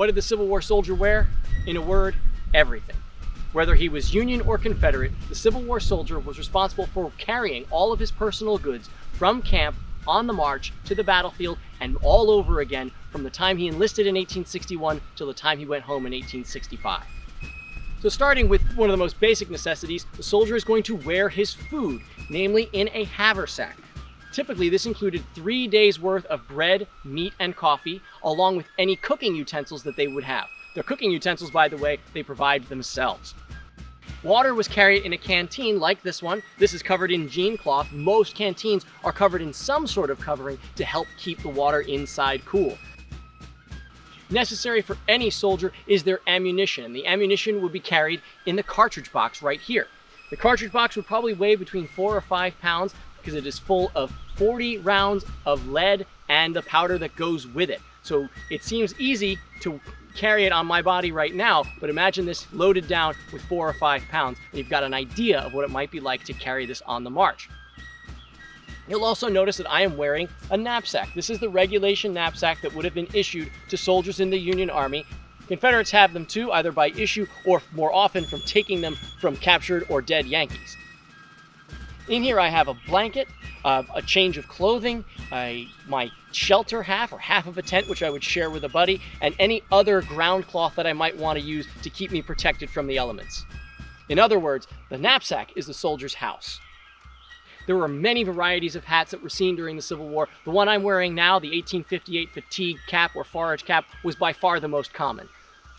What did the Civil War soldier wear? In a word, everything. Whether he was Union or Confederate, the Civil War soldier was responsible for carrying all of his personal goods from camp on the march to the battlefield and all over again from the time he enlisted in 1861 till the time he went home in 1865. So starting with one of the most basic necessities, the soldier is going to wear his food, namely in a haversack. Typically, this included 3 days worth of bread, meat, and coffee, along with any cooking utensils that they would have. Their cooking utensils, by the way, they provide themselves. Water was carried in a canteen like this one. This is covered in jean cloth. Most canteens are covered in some sort of covering to help keep the water inside cool. Necessary for any soldier is their ammunition. The ammunition would be carried in the cartridge box right here. The cartridge box would probably weigh between 4 or 5 pounds because it is full of 40 rounds of lead and the powder that goes with it. So it seems easy to carry it on my body right now, but imagine this loaded down with 4 or 5 pounds, and you've got an idea of what it might be like to carry this on the march. You'll also notice that I am wearing a knapsack. This is the regulation knapsack that would have been issued to soldiers in the Union Army. Confederates have them too, either by issue or more often from taking them from captured or dead Yankees. In here I have a blanket, a change of clothing, my shelter half, or half of a tent, which I would share with a buddy, and any other ground cloth that I might want to use to keep me protected from the elements. In other words, the knapsack is the soldier's house. There were many varieties of hats that were seen during the Civil War. The one I'm wearing now, the 1858 fatigue cap or forage cap, was by far the most common.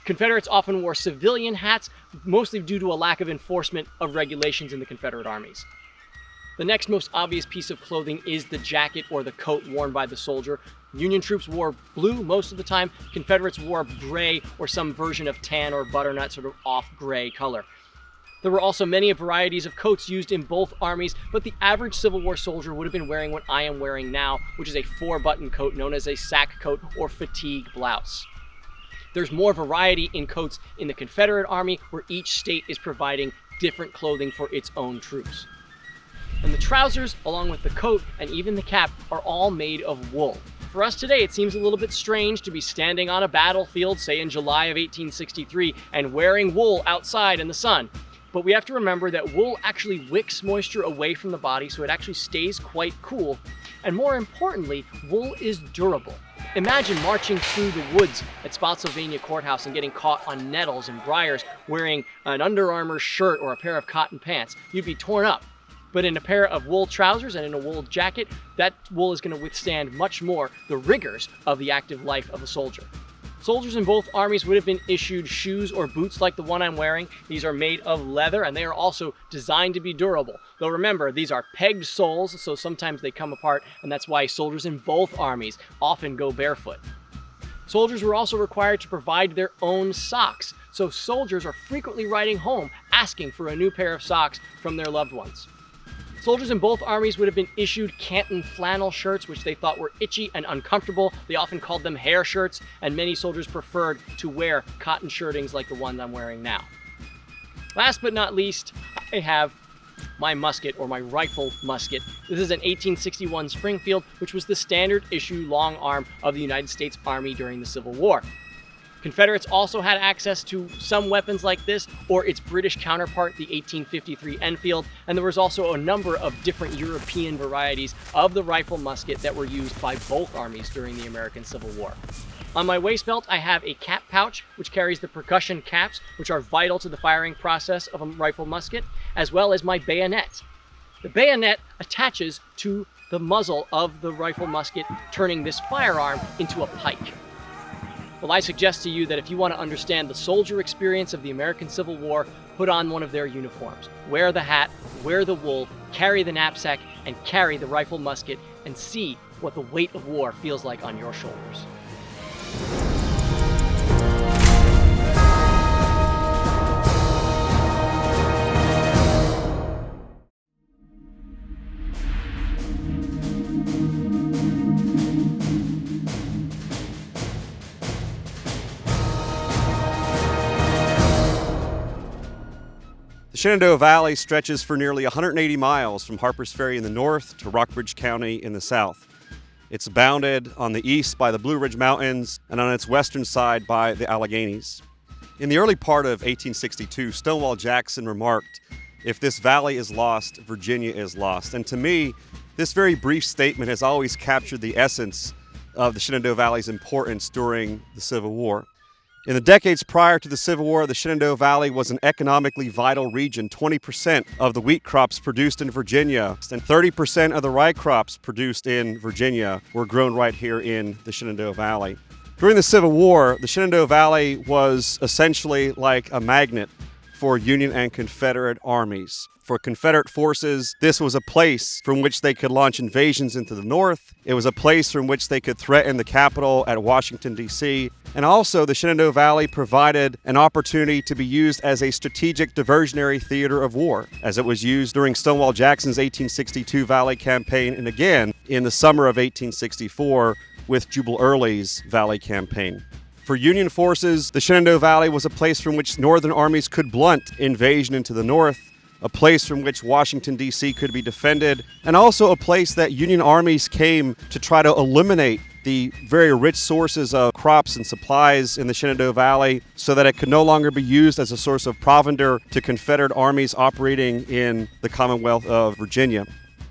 Confederates often wore civilian hats, mostly due to a lack of enforcement of regulations in the Confederate armies. The next most obvious piece of clothing is the jacket or the coat worn by the soldier. Union troops wore blue most of the time. Confederates wore gray or some version of tan or butternut, sort of off gray color. There were also many varieties of coats used in both armies, but the average Civil War soldier would have been wearing what I am wearing now, which is a 4-button coat known as a sack coat or fatigue blouse. There's more variety in coats in the Confederate Army, where each state is providing different clothing for its own troops. And the trousers, along with the coat and even the cap, are all made of wool. For us today, it seems a little bit strange to be standing on a battlefield, say in July of 1863, and wearing wool outside in the sun. But we have to remember that wool actually wicks moisture away from the body, so it actually stays quite cool. And more importantly, wool is durable. Imagine marching through the woods at Spotsylvania Courthouse and getting caught on nettles and briars wearing an Under Armour shirt or a pair of cotton pants. You'd be torn up. But in a pair of wool trousers and in a wool jacket, that wool is going to withstand much more the rigors of the active life of a soldier. Soldiers in both armies would have been issued shoes or boots like the one I'm wearing. These are made of leather and they are also designed to be durable. Though remember, these are pegged soles, so sometimes they come apart, and that's why soldiers in both armies often go barefoot. Soldiers were also required to provide their own socks, so soldiers are frequently writing home asking for a new pair of socks from their loved ones. Soldiers in both armies would have been issued Canton flannel shirts, which they thought were itchy and uncomfortable. They often called them hair shirts, and many soldiers preferred to wear cotton shirtings like the one I'm wearing now. Last but not least, I have my musket, or my rifle musket. This is an 1861 Springfield, which was the standard issue long arm of the United States Army during the Civil War. Confederates also had access to some weapons like this, or its British counterpart, the 1853 Enfield, and there was also a number of different European varieties of the rifle musket that were used by both armies during the American Civil War. On my waist belt, I have a cap pouch, which carries the percussion caps, which are vital to the firing process of a rifle musket, as well as my bayonet. The bayonet attaches to the muzzle of the rifle musket, turning this firearm into a pike. Well, I suggest to you that if you want to understand the soldier experience of the American Civil War, put on one of their uniforms. Wear the hat, wear the wool, carry the knapsack, and carry the rifle musket, and see what the weight of war feels like on your shoulders. The Shenandoah Valley stretches for nearly 180 miles from Harpers Ferry in the north to Rockbridge County in the south. It's bounded on the east by the Blue Ridge Mountains and on its western side by the Alleghenies. In the early part of 1862, Stonewall Jackson remarked, "If this valley is lost, Virginia is lost." And to me, this very brief statement has always captured the essence of the Shenandoah Valley's importance during the Civil War. In the decades prior to the Civil War, the Shenandoah Valley was an economically vital region. 20% of the wheat crops produced in Virginia and 30% of the rye crops produced in Virginia were grown right here in the Shenandoah Valley. During the Civil War, the Shenandoah Valley was essentially like a magnet for Union and Confederate armies. For Confederate forces, this was a place from which they could launch invasions into the North. It was a place from which they could threaten the capital at Washington, D.C. And also, the Shenandoah Valley provided an opportunity to be used as a strategic diversionary theater of war, as it was used during Stonewall Jackson's 1862 Valley Campaign and again in the summer of 1864 with Jubal Early's Valley Campaign. For Union forces, the Shenandoah Valley was a place from which Northern armies could blunt invasion into the North, a place from which Washington, D.C. could be defended, and also a place that Union armies came to try to eliminate the very rich sources of crops and supplies in the Shenandoah Valley so that it could no longer be used as a source of provender to Confederate armies operating in the Commonwealth of Virginia.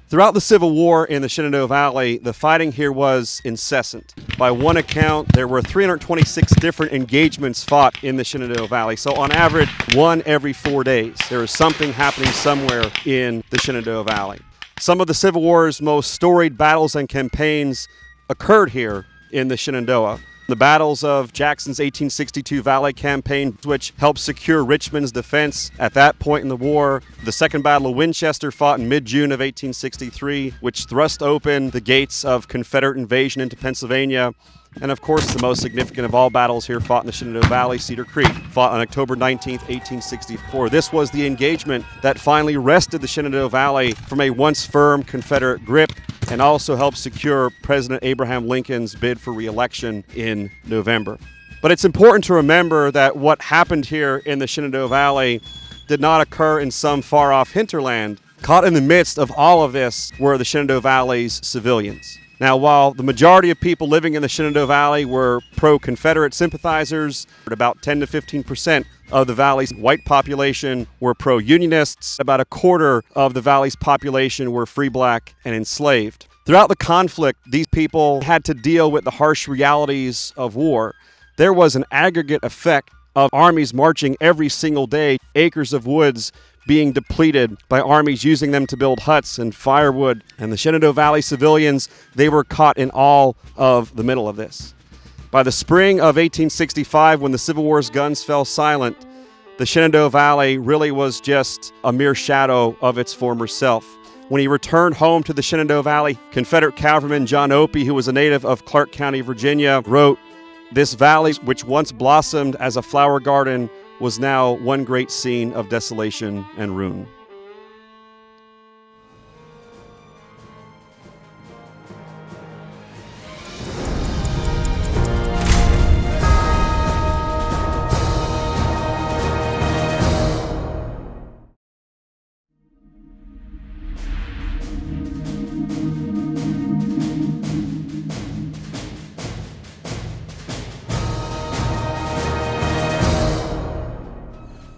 Throughout the Civil War in the Shenandoah Valley, the fighting here was incessant. By one account, there were 326 different engagements fought in the Shenandoah Valley. So on average, one every 4 days, there is something happening somewhere in the Shenandoah Valley. Some of the Civil War's most storied battles and campaigns occurred here in the Shenandoah. The battles of Jackson's 1862 Valley Campaign, which helped secure Richmond's defense at that point in the war. The Second Battle of Winchester, fought in mid-June of 1863, which thrust open the gates of Confederate invasion into Pennsylvania. And of course, the most significant of all battles here fought in the Shenandoah Valley, Cedar Creek, fought on October 19, 1864. This was the engagement that finally wrested the Shenandoah Valley from a once firm Confederate grip and also helped secure President Abraham Lincoln's bid for re-election in November. But it's important to remember that what happened here in the Shenandoah Valley did not occur in some far-off hinterland. Caught in the midst of all of this were the Shenandoah Valley's civilians. Now, while the majority of people living in the Shenandoah Valley were pro-Confederate sympathizers, about 10 to 15% of the valley's white population were pro-Unionists. About a quarter of the valley's population were free black and enslaved. Throughout the conflict, these people had to deal with the harsh realities of war. There was an aggregate effect of armies marching every single day, acres of woods being depleted by armies using them to build huts and firewood. And the Shenandoah Valley civilians, they were caught in all of the middle of this. By the spring of 1865, when the Civil War's guns fell silent, the Shenandoah Valley really was just a mere shadow of its former self. When he returned home to the Shenandoah Valley, Confederate cavalryman John Opie, who was a native of Clark County, Virginia, wrote, "This valley, which once blossomed as a flower garden, was now one great scene of desolation and ruin."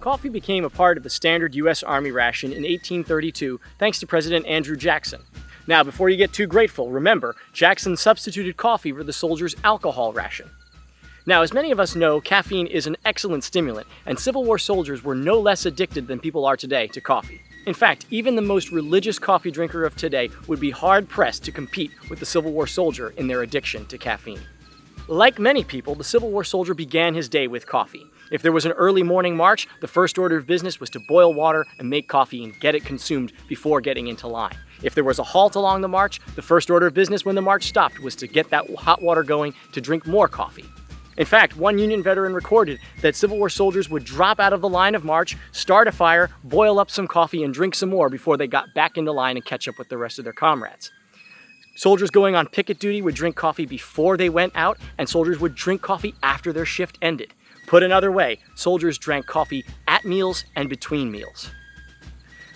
Coffee became a part of the standard U.S. Army ration in 1832 thanks to President Andrew Jackson. Now, before you get too grateful, remember, Jackson substituted coffee for the soldiers' alcohol ration. Now, as many of us know, caffeine is an excellent stimulant, and Civil War soldiers were no less addicted than people are today to coffee. In fact, even the most religious coffee drinker of today would be hard-pressed to compete with the Civil War soldier in their addiction to caffeine. Like many people, the Civil War soldier began his day with coffee. If there was an early morning march, the first order of business was to boil water and make coffee and get it consumed before getting into line. If there was a halt along the march, the first order of business when the march stopped was to get that hot water going to drink more coffee. In fact, one Union veteran recorded that Civil War soldiers would drop out of the line of march, start a fire, boil up some coffee, and drink some more before they got back into line and catch up with the rest of their comrades. Soldiers going on picket duty would drink coffee before they went out, and soldiers would drink coffee after their shift ended. Put another way, soldiers drank coffee at meals and between meals.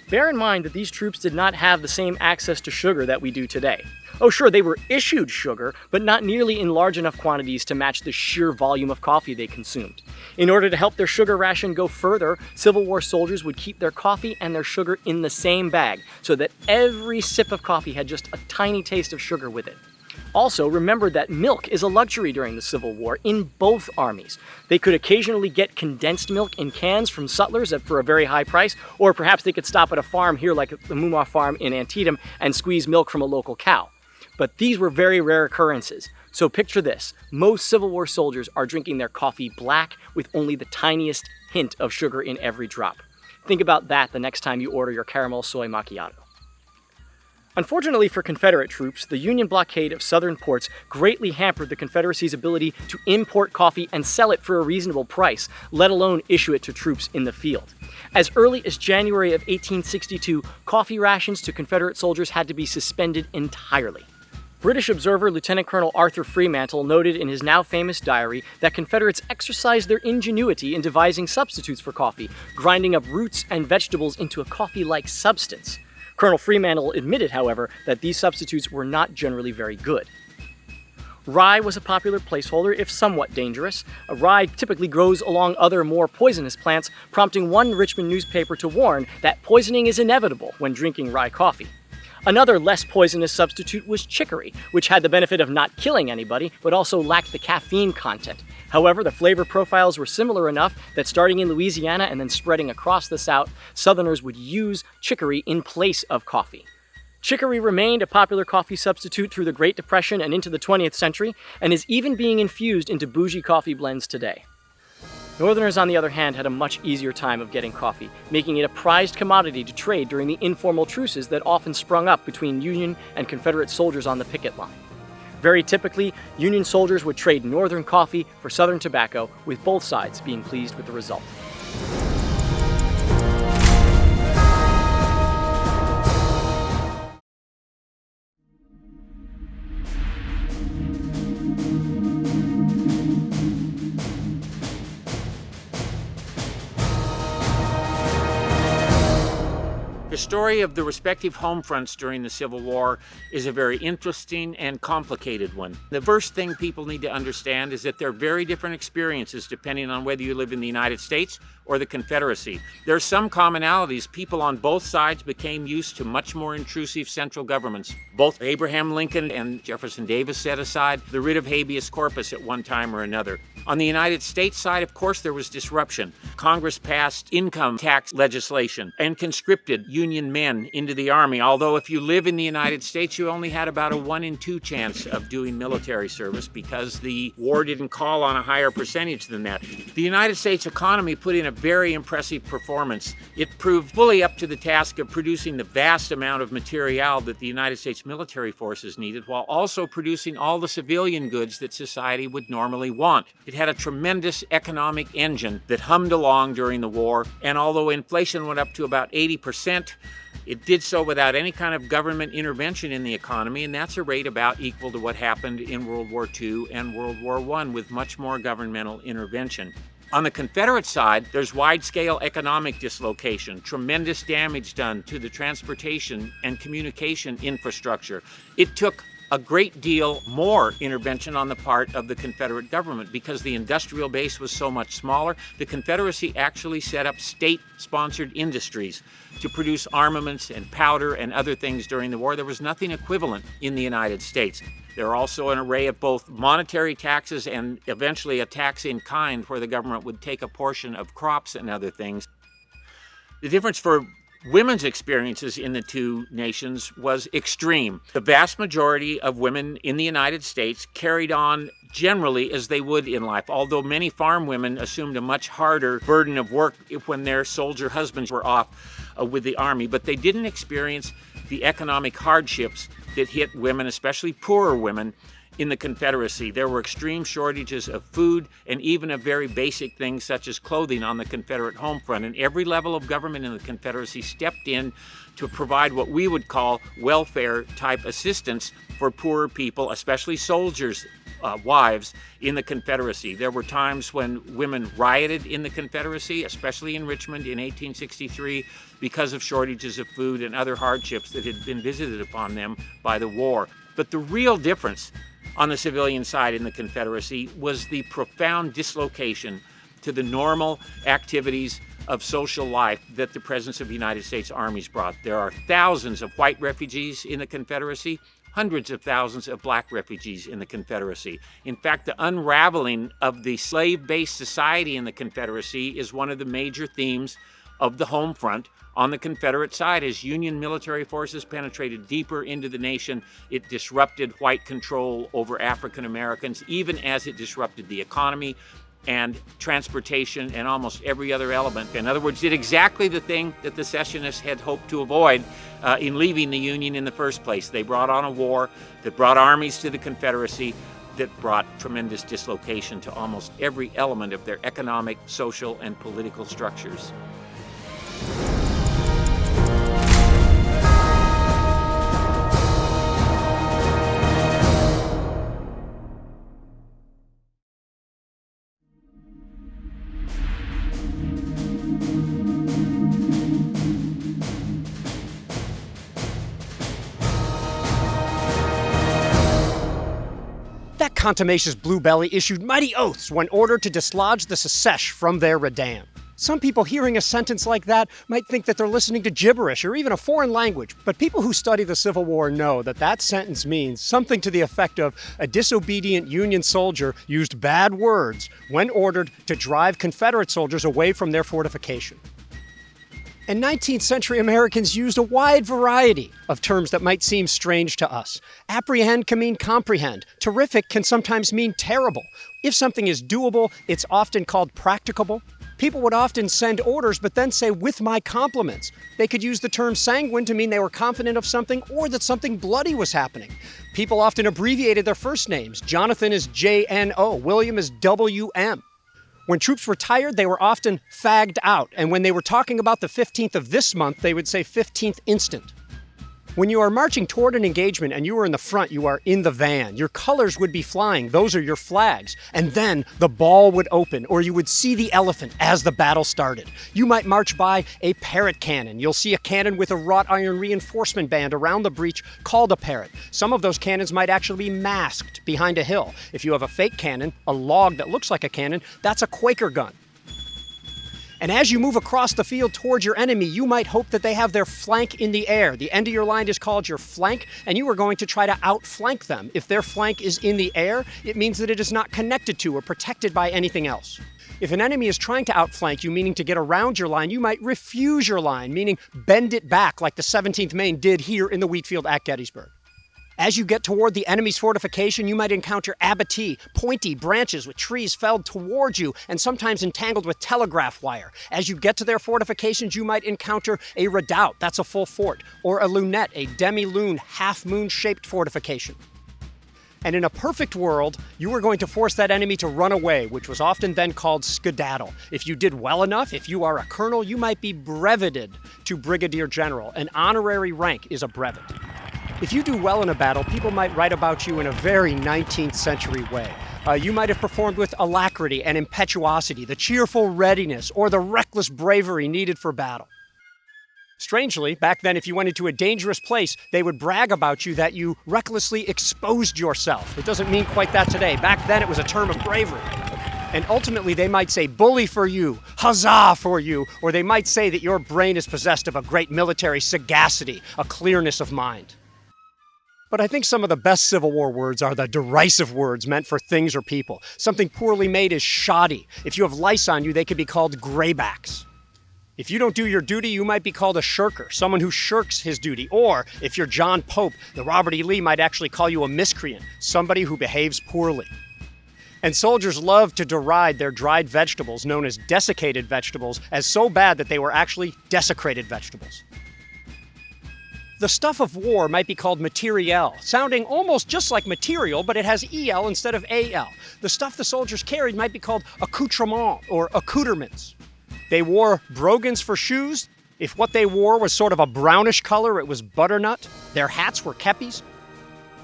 Bear in mind that these troops did not have the same access to sugar that we do today. Oh sure, they were issued sugar, but not nearly in large enough quantities to match the sheer volume of coffee they consumed. In order to help their sugar ration go further, Civil War soldiers would keep their coffee and their sugar in the same bag, so that every sip of coffee had just a tiny taste of sugar with it. Also, remember that milk is a luxury during the Civil War in both armies. They could occasionally get condensed milk in cans from sutlers for a very high price, or perhaps they could stop at a farm here like the Mumma farm in Antietam and squeeze milk from a local cow. But these were very rare occurrences. So picture this, most Civil War soldiers are drinking their coffee black with only the tiniest hint of sugar in every drop. Think about that the next time you order your caramel soy macchiato. Unfortunately for Confederate troops, the Union blockade of southern ports greatly hampered the Confederacy's ability to import coffee and sell it for a reasonable price, let alone issue it to troops in the field. As early as January of 1862, coffee rations to Confederate soldiers had to be suspended entirely. British observer Lieutenant Colonel Arthur Fremantle noted in his now famous diary that Confederates exercised their ingenuity in devising substitutes for coffee, grinding up roots and vegetables into a coffee-like substance. Colonel Fremantle admitted, however, that these substitutes were not generally very good. Rye was a popular placeholder, if somewhat dangerous. Rye typically grows along other more poisonous plants, prompting one Richmond newspaper to warn that poisoning is inevitable when drinking rye coffee. Another less poisonous substitute was chicory, which had the benefit of not killing anybody, but also lacked the caffeine content. However, the flavor profiles were similar enough that starting in Louisiana and then spreading across the South, Southerners would use chicory in place of coffee. Chicory remained a popular coffee substitute through the Great Depression and into the 20th century, and is even being infused into bougie coffee blends today. Northerners, on the other hand, had a much easier time of getting coffee, making it a prized commodity to trade during the informal truces that often sprung up between Union and Confederate soldiers on the picket line. Very typically, Union soldiers would trade Northern coffee for Southern tobacco, with both sides being pleased with the result. The story of the respective home fronts during the Civil War is a very interesting and complicated one. The first thing people need to understand is that there are very different experiences depending on whether you live in the United States or the Confederacy. There are some commonalities. People on both sides became used to much more intrusive central governments. Both Abraham Lincoln and Jefferson Davis set aside the writ of habeas corpus at one time or another. On the United States side, of course, there was disruption. Congress passed income tax legislation and conscripted Union men into the Army, although if you live in the United States, you only had about a 1 in 2 chance of doing military service because the war didn't call on a higher percentage than that. The United States economy put in a very impressive performance. It proved fully up to the task of producing the vast amount of material that the United States military forces needed, while also producing all the civilian goods that society would normally want. It had a tremendous economic engine that hummed along during the war, and although inflation went up to about 80%, it did so without any kind of government intervention in the economy, and that's a rate about equal to what happened in World War II and World War I, with much more governmental intervention. On the Confederate side, there's wide-scale economic dislocation, tremendous damage done to the transportation and communication infrastructure. It took a great deal more intervention on the part of the Confederate government because the industrial base was so much smaller. The Confederacy actually set up state-sponsored industries to produce armaments and powder and other things during the war. There was nothing equivalent in the United States. There are also an array of both monetary taxes and eventually a tax in kind where the government would take a portion of crops and other things. The difference for women's experiences in the two nations was extreme. The vast majority of women in the United States carried on generally as they would in life, although many farm women assumed a much harder burden of work when their soldier husbands were off with the Army, but they didn't experience the economic hardships that hit women, especially poorer women, in the Confederacy. There were extreme shortages of food and even of very basic things such as clothing on the Confederate home front. And every level of government in the Confederacy stepped in to provide what we would call welfare type assistance for poorer people, especially soldiers' wives in the Confederacy. There were times when women rioted in the Confederacy, especially in Richmond in 1863, because of shortages of food and other hardships that had been visited upon them by the war. But the real difference on the civilian side in the Confederacy was the profound dislocation to the normal activities of social life that the presence of United States armies brought. There are thousands of white refugees in the Confederacy, hundreds of thousands of black refugees in the Confederacy. In fact, the unraveling of the slave-based society in the Confederacy is one of the major themes of the home front on the Confederate side. As Union military forces penetrated deeper into the nation, it disrupted white control over African Americans, even as it disrupted the economy and transportation and almost every other element. In other words, did exactly the thing that the secessionists had hoped to avoid in leaving the Union in the first place. They brought on a war that brought armies to the Confederacy, that brought tremendous dislocation to almost every element of their economic, social, and political structures. That contumacious blue belly issued mighty oaths when ordered to dislodge the Secesh from their redan. Some people hearing a sentence like that might think that they're listening to gibberish or even a foreign language, but people who study the Civil War know that that sentence means something to the effect of a disobedient Union soldier used bad words when ordered to drive Confederate soldiers away from their fortification. And 19th century Americans used a wide variety of terms that might seem strange to us. Apprehend can mean comprehend. Terrific can sometimes mean terrible. If something is doable, it's often called practicable. People would often send orders but then say, with my compliments. They could use the term sanguine to mean they were confident of something or that something bloody was happening. People often abbreviated their first names. Jonathan is J-N-O. William is W-M. When troops were tired, they were often fagged out. And when they were talking about the 15th of this month, they would say 15th instant. When you are marching toward an engagement and you are in the front, you are in the van. Your colors would be flying. Those are your flags. And then the ball would open, or you would see the elephant as the battle started. You might march by a parrot cannon. You'll see a cannon with a wrought iron reinforcement band around the breech called a parrot. Some of those cannons might actually be masked behind a hill. If you have a fake cannon, a log that looks like a cannon, that's a Quaker gun. And as you move across the field towards your enemy, you might hope that they have their flank in the air. The end of your line is called your flank, and you are going to try to outflank them. If their flank is in the air, it means that it is not connected to or protected by anything else. If an enemy is trying to outflank you, meaning to get around your line, you might refuse your line, meaning bend it back like the 17th Maine did here in the wheat field at Gettysburg. As you get toward the enemy's fortification, you might encounter abattis, pointy branches with trees felled towards you and sometimes entangled with telegraph wire. As you get to their fortifications, you might encounter a redoubt, that's a full fort, or a lunette, a demi-lune, half-moon-shaped fortification. And in a perfect world, you were going to force that enemy to run away, which was often then called skedaddle. If you did well enough, if you are a colonel, you might be breveted to brigadier general. An honorary rank is a brevet. If you do well in a battle, people might write about you in a very 19th century way. You might have performed with alacrity and impetuosity, the cheerful readiness, or the reckless bravery needed for battle. Strangely, back then, if you went into a dangerous place, they would brag about you that you recklessly exposed yourself. It doesn't mean quite that today. Back then, it was a term of bravery. And ultimately, they might say, bully for you, huzzah for you, or they might say that your brain is possessed of a great military sagacity, a clearness of mind. But I think some of the best Civil War words are the derisive words meant for things or people. Something poorly made is shoddy. If you have lice on you, they could be called graybacks. If you don't do your duty, you might be called a shirker, someone who shirks his duty. Or, if you're John Pope, the Robert E. Lee might actually call you a miscreant, somebody who behaves poorly. And soldiers loved to deride their dried vegetables, known as desiccated vegetables, as so bad that they were actually desecrated vegetables. The stuff of war might be called materiel, sounding almost just like material, but it has EL instead of AL. The stuff the soldiers carried might be called accoutrement or accoutrements. They wore brogans for shoes. If what they wore was sort of a brownish color, it was butternut. Their hats were kepis.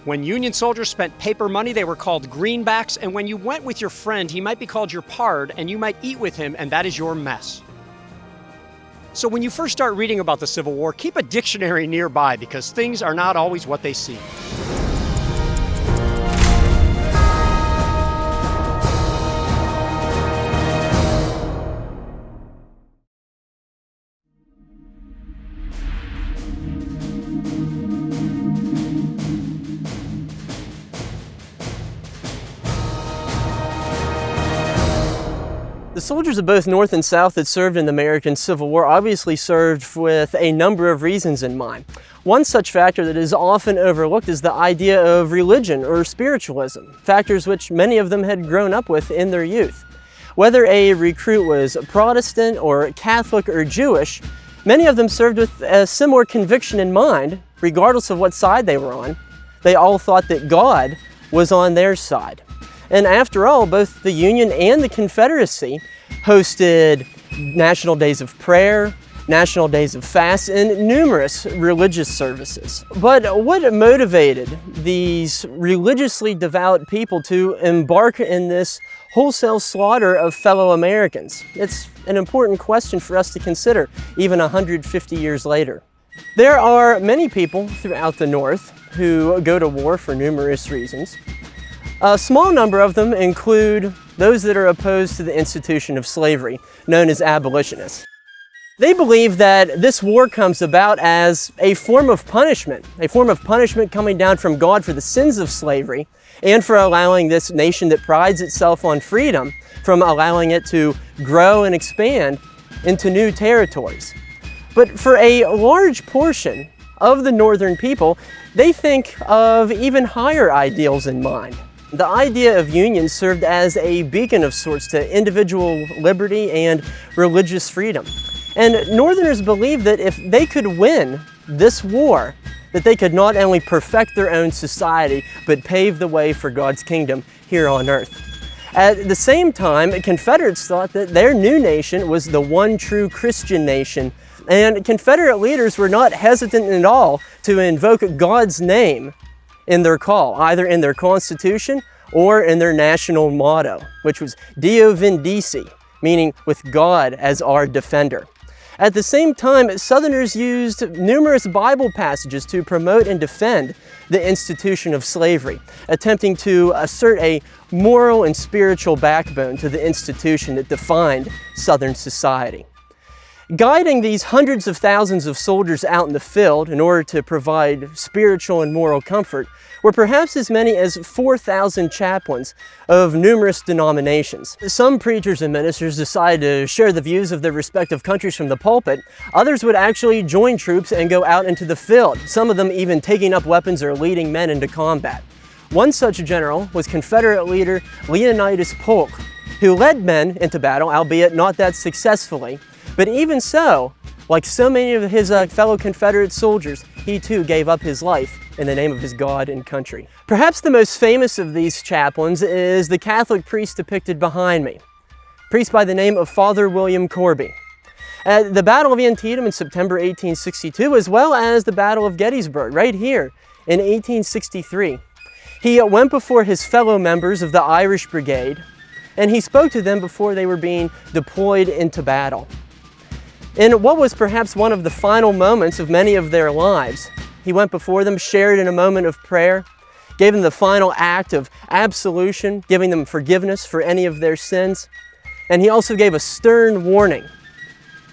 When Union soldiers spent paper money, they were called greenbacks. And when you went with your friend, he might be called your pard, and you might eat with him, and that is your mess. So when you first start reading about the Civil War, keep a dictionary nearby because things are not always what they seem. soldiers of both North and South that served in the American Civil War obviously served with a number of reasons in mind. One such factor that is often overlooked is the idea of religion or spiritualism, factors which many of them had grown up with in their youth. Whether a recruit was Protestant or Catholic or Jewish, many of them served with a similar conviction in mind, regardless of what side they were on. They all thought that God was on their side. And after all, both the Union and the Confederacy hosted national days of prayer, national days of fast, and numerous religious services. But what motivated these religiously devout people to embark in this wholesale slaughter of fellow Americans? It's an important question for us to consider, even 150 years later. There are many people throughout the North who go to war for numerous reasons. A small number of them include those that are opposed to the institution of slavery, known as abolitionists. They believe that this war comes about as a form of punishment coming down from God for the sins of slavery and for allowing this nation that prides itself on freedom from allowing it to grow and expand into new territories. But for a large portion of the Northern people, they think of even higher ideals in mind. The idea of union served as a beacon of sorts to individual liberty and religious freedom. And Northerners believed that if they could win this war, that they could not only perfect their own society, but pave the way for God's kingdom here on earth. At the same time, Confederates thought that their new nation was the one true Christian nation, and Confederate leaders were not hesitant at all to invoke God's name in their call, either in their Constitution or in their national motto, which was Dio Vindici, meaning with God as our defender. At the same time, Southerners used numerous Bible passages to promote and defend the institution of slavery, attempting to assert a moral and spiritual backbone to the institution that defined Southern society. Guiding these hundreds of thousands of soldiers out in the field in order to provide spiritual and moral comfort were perhaps as many as 4,000 chaplains of numerous denominations. Some preachers and ministers decided to share the views of their respective countries from the pulpit. Others would actually join troops and go out into the field, some of them even taking up weapons or leading men into combat. One such general was Confederate leader Leonidas Polk, who led men into battle, albeit not that successfully. But even so, like so many of his fellow Confederate soldiers, he too gave up his life in the name of his God and country. Perhaps the most famous of these chaplains is the Catholic priest depicted behind me, a priest by the name of Father William Corby. At the Battle of Antietam in September 1862, as well as the Battle of Gettysburg right here in 1863, he went before his fellow members of the Irish Brigade, and he spoke to them before they were being deployed into battle. In what was perhaps one of the final moments of many of their lives, he went before them, shared in a moment of prayer, gave them the final act of absolution, giving them forgiveness for any of their sins, and he also gave a stern warning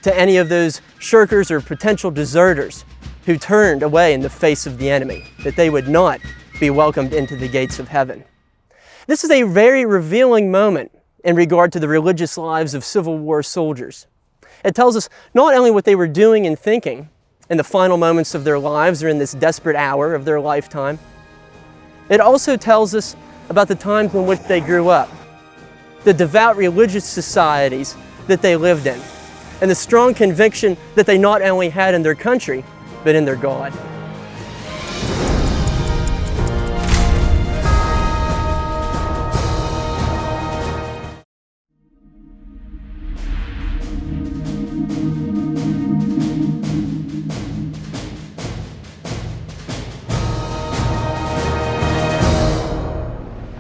to any of those shirkers or potential deserters who turned away in the face of the enemy, that they would not be welcomed into the gates of heaven. This is a very revealing moment in regard to the religious lives of Civil War soldiers. It tells us not only what they were doing and thinking in the final moments of their lives or in this desperate hour of their lifetime, it also tells us about the times in which they grew up, the devout religious societies that they lived in, and the strong conviction that they not only had in their country, but in their God.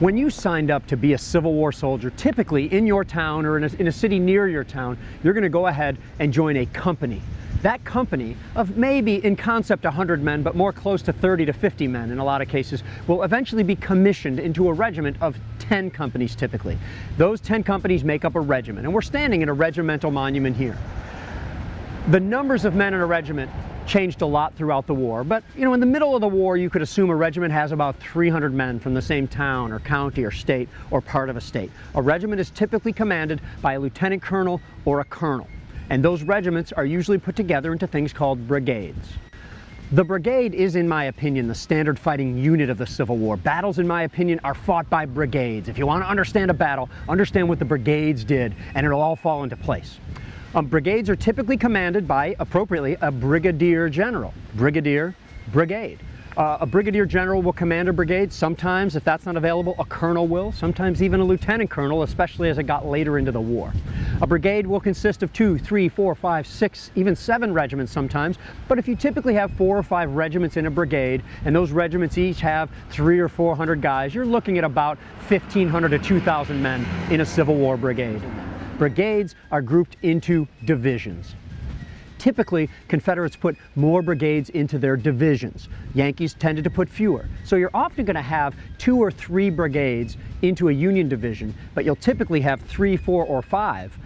When you signed up to be a Civil War soldier, typically in your town or in a city near your town, you're going to go ahead and join a company. That company of maybe in concept 100 men, but more close to 30 to 50 men in a lot of cases, will eventually be commissioned into a regiment of 10 companies typically. Those 10 companies make up a regiment, and we're standing in a regimental monument here. The numbers of men in a regiment changed a lot throughout the war, but in the middle of the war you could assume a regiment has about 300 men from the same town or county or state or part of a state. A regiment is typically commanded by a lieutenant colonel or a colonel, and those regiments are usually put together into things called brigades. The brigade is, in my opinion, the standard fighting unit of the Civil War. Battles, in my opinion, are fought by brigades. If you want to understand a battle, understand what the brigades did, and it'll all fall into place. Brigades are typically commanded by, appropriately, a brigadier general. Brigadier, brigade. A brigadier general will command a brigade. Sometimes, if that's not available, a colonel will. Sometimes even a lieutenant colonel, especially as it got later into the war. A brigade will consist of 2, 3, 4, 5, 6, even 7 regiments sometimes. But if you typically have 4 or 5 regiments in a brigade, and those regiments each have 300 or 400 guys, you're looking at about 1,500 to 2,000 men in a Civil War brigade. Brigades are grouped into divisions. Typically, Confederates put more brigades into their divisions. Yankees tended to put fewer. So you're often going to have 2 or 3 brigades into a Union division, but you'll typically have 3, 4, or 5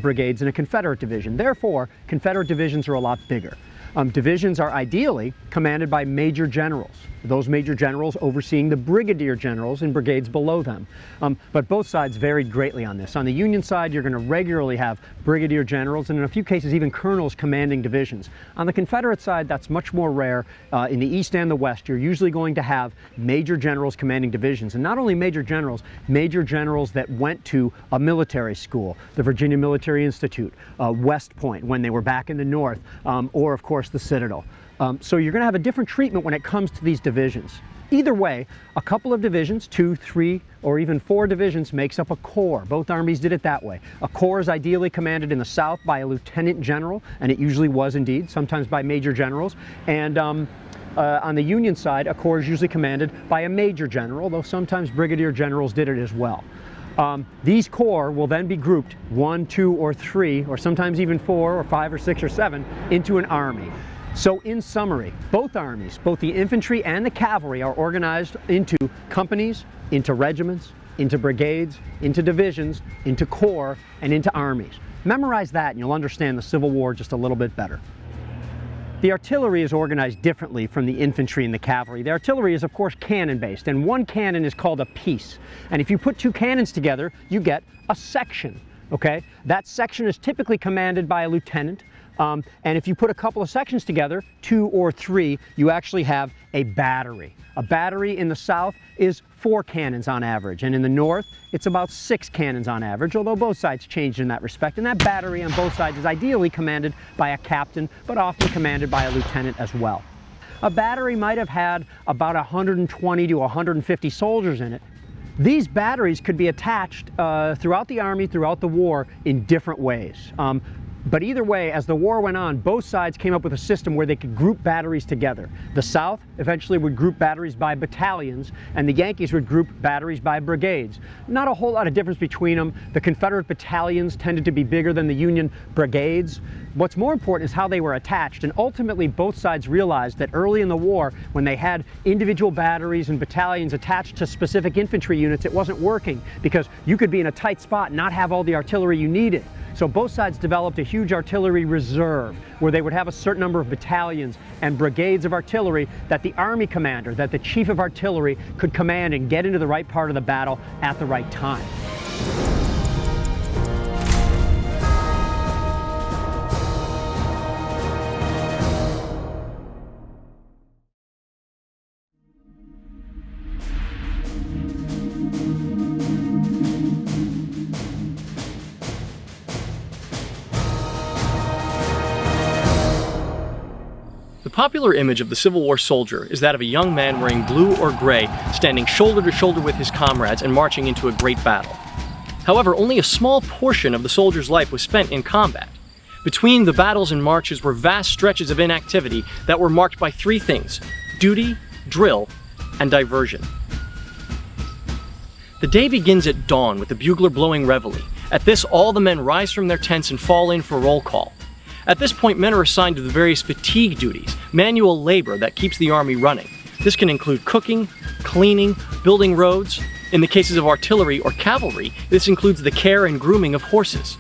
brigades in a Confederate division. Therefore, Confederate divisions are a lot bigger. Divisions are ideally commanded by major generals. Those major generals overseeing the brigadier generals and brigades below them. But both sides varied greatly on this. On the Union side, you're going to regularly have brigadier generals and in a few cases even colonels commanding divisions. On the Confederate side, that's much more rare. In the East and the West, you're usually going to have major generals commanding divisions. And not only major generals that went to a military school, the Virginia Military Institute, West Point when they were back in the North, or of course the Citadel. So you're going to have a different treatment when it comes to these divisions. Either way, a couple of divisions, 2, 3, or even 4 divisions makes up a corps. Both armies did it that way. A corps is ideally commanded in the South by a lieutenant general, and it usually was indeed, sometimes by major generals. And on the Union side, a corps is usually commanded by a major general, though sometimes brigadier generals did it as well. These corps will then be grouped 1, 2, or 3, or sometimes even 4, or 5, or 6, or 7 into an army. So in summary, both armies, both the infantry and the cavalry, are organized into companies, into regiments, into brigades, into divisions, into corps, and into armies. Memorize that and you'll understand the Civil War just a little bit better. The artillery is organized differently from the infantry and the cavalry. The artillery is, of course, cannon-based, and one cannon is called a piece. And if you put 2 cannons together, you get a section, okay? That section is typically commanded by a lieutenant. And if you put a couple of sections together, 2 or 3, you actually have a battery. A battery in the South is 4 cannons on average, and in the North, it's about 6 cannons on average, although both sides changed in that respect. And that battery on both sides is ideally commanded by a captain, but often commanded by a lieutenant as well. A battery might have had about 120 to 150 soldiers in it. These batteries could be attached throughout the Army, throughout the war, in different ways. But either way, as the war went on, both sides came up with a system where they could group batteries together. The South eventually would group batteries by battalions, and the Yankees would group batteries by brigades. Not a whole lot of difference between them. The Confederate battalions tended to be bigger than the Union brigades. What's more important is how they were attached, and ultimately both sides realized that early in the war, when they had individual batteries and battalions attached to specific infantry units, it wasn't working because you could be in a tight spot and not have all the artillery you needed. So both sides developed a huge artillery reserve where they would have a certain number of battalions and brigades of artillery that the Army commander, that the chief of artillery could command and get into the right part of the battle at the right time. The popular image of the Civil War soldier is that of a young man wearing blue or gray, standing shoulder to shoulder with his comrades and marching into a great battle. However, only a small portion of the soldier's life was spent in combat. Between the battles and marches were vast stretches of inactivity that were marked by 3 things: duty, drill, and diversion. The day begins at dawn with the bugler blowing reveille. At this, all the men rise from their tents and fall in for roll call. At this point, men are assigned to the various fatigue duties, manual labor that keeps the army running. This can include cooking, cleaning, building roads. In the cases of artillery or cavalry, this includes the care and grooming of horses.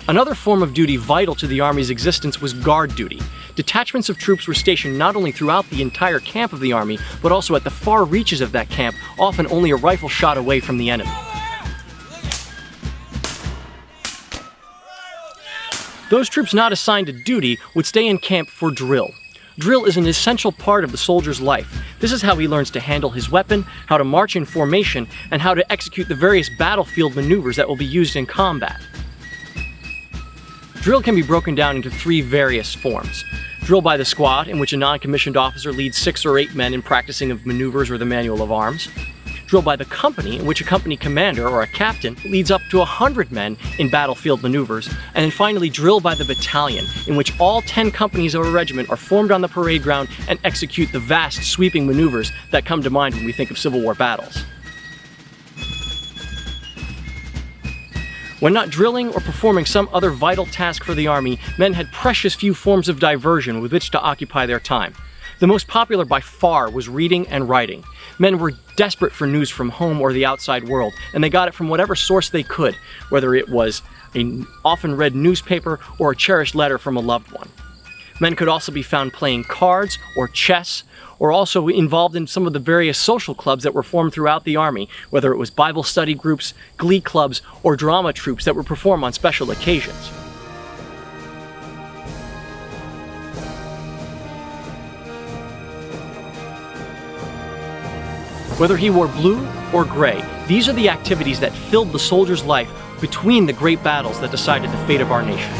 Another form of duty vital to the Army's existence was guard duty. Detachments of troops were stationed not only throughout the entire camp of the Army, but also at the far reaches of that camp, often only a rifle shot away from the enemy. Those troops not assigned to duty would stay in camp for drill. Drill is an essential part of the soldier's life. This is how he learns to handle his weapon, how to march in formation, and how to execute the various battlefield maneuvers that will be used in combat. Drill can be broken down into three various forms. Drill by the squad, in which a non-commissioned officer leads 6 or 8 men in practicing of maneuvers or the manual of arms. Drill by the company, in which a company commander or a captain leads up to 100 men in battlefield maneuvers. And then finally, drill by the battalion, in which all 10 companies of a regiment are formed on the parade ground and execute the vast sweeping maneuvers that come to mind when we think of Civil War battles. When not drilling or performing some other vital task for the Army, men had precious few forms of diversion with which to occupy their time. The most popular by far was reading and writing. Men were desperate for news from home or the outside world, and they got it from whatever source they could, whether it was an often read newspaper or a cherished letter from a loved one. Men could also be found playing cards or chess, or also involved in some of the various social clubs that were formed throughout the Army, whether it was Bible study groups, glee clubs, or drama troupes that would perform on special occasions. Whether he wore blue or gray, these are the activities that filled the soldier's life between the great battles that decided the fate of our nation.